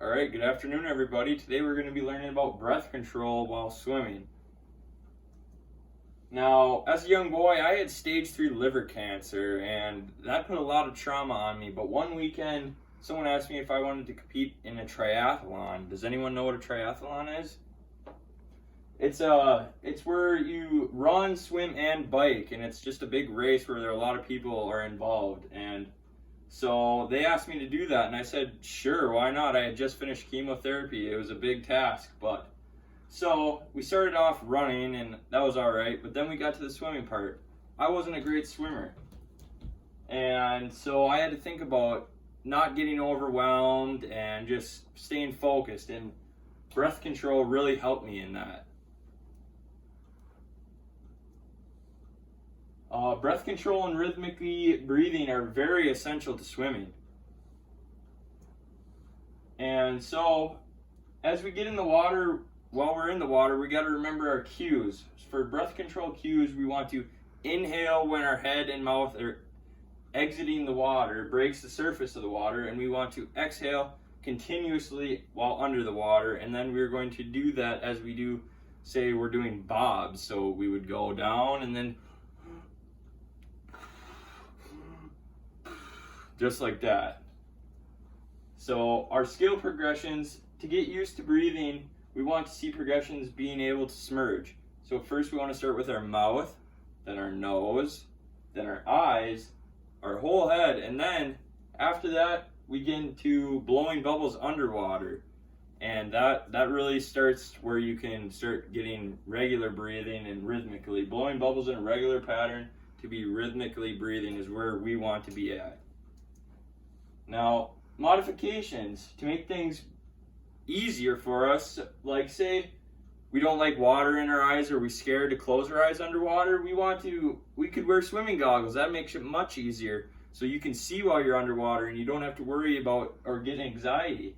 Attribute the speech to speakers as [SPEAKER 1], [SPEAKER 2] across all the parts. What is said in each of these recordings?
[SPEAKER 1] Alright, good afternoon everybody. Today we're going to be learning about breath control while swimming. Now, as a young boy, I had stage 3 liver cancer, and that put a lot of trauma on me. But one weekend, someone asked me if I wanted to compete in a triathlon. Does anyone know what a triathlon is? It's where you run, swim, and bike, and it's just a big race where there are a lot of people are involved. And so they asked me to do that, and I said, sure, why not? I had just finished chemotherapy. It was a big task, but so we started off running, and that was all right. But then we got to the swimming part. I wasn't a great swimmer, and so I had to think about not getting overwhelmed and just staying focused. And breath control really helped me in that. Breath control and rhythmically breathing are very essential to swimming. And so, as we get in the water, while we're in the water, we got to remember our cues. For breath control cues, we want to inhale when our head and mouth are exiting the water, breaks the surface of the water, and we want to exhale continuously while under the water. And then we're going to do that as we do, say we're doing bobs. So we would go down and then just like that. So our skill progressions, to get used to breathing, we want to see progressions being able to submerge. So first we want to start with our mouth, then our nose, then our eyes, our whole head, and then after that we get into blowing bubbles underwater. And that really starts where you can start getting regular breathing and rhythmically. Blowing bubbles in a regular pattern to be rhythmically breathing is where we want to be at. Now, modifications to make things easier for us, like say we don't like water in our eyes or we're scared to close our eyes underwater, we could wear swimming goggles. That makes it much easier so you can see while you're underwater and you don't have to worry about or get anxiety.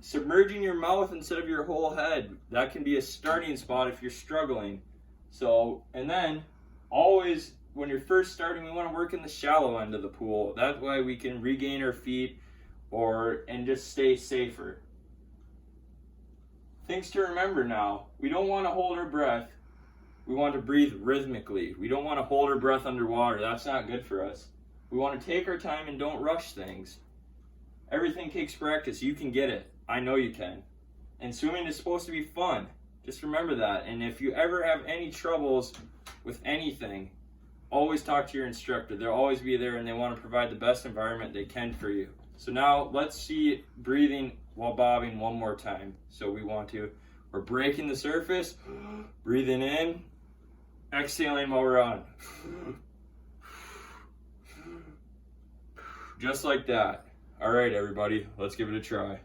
[SPEAKER 1] Submerging your mouth instead of your whole head, that can be a starting spot if you're struggling. So, and then always when you're first starting, we want to work in the shallow end of the pool. That way we can regain our feet and just stay safer. Things to remember now. We don't want to hold our breath. We want to breathe rhythmically. We don't want to hold our breath underwater. That's not good for us. We want to take our time and don't rush things. Everything takes practice. You can get it. I know you can. And swimming is supposed to be fun. Just remember that. And if you ever have any troubles with anything, always talk to your instructor. They'll always be there and they want to provide the best environment they can for you. So now let's see breathing while bobbing one more time. So we're breaking the surface, breathing in, exhaling while we're on. Just like that. All right, everybody, let's give it a try.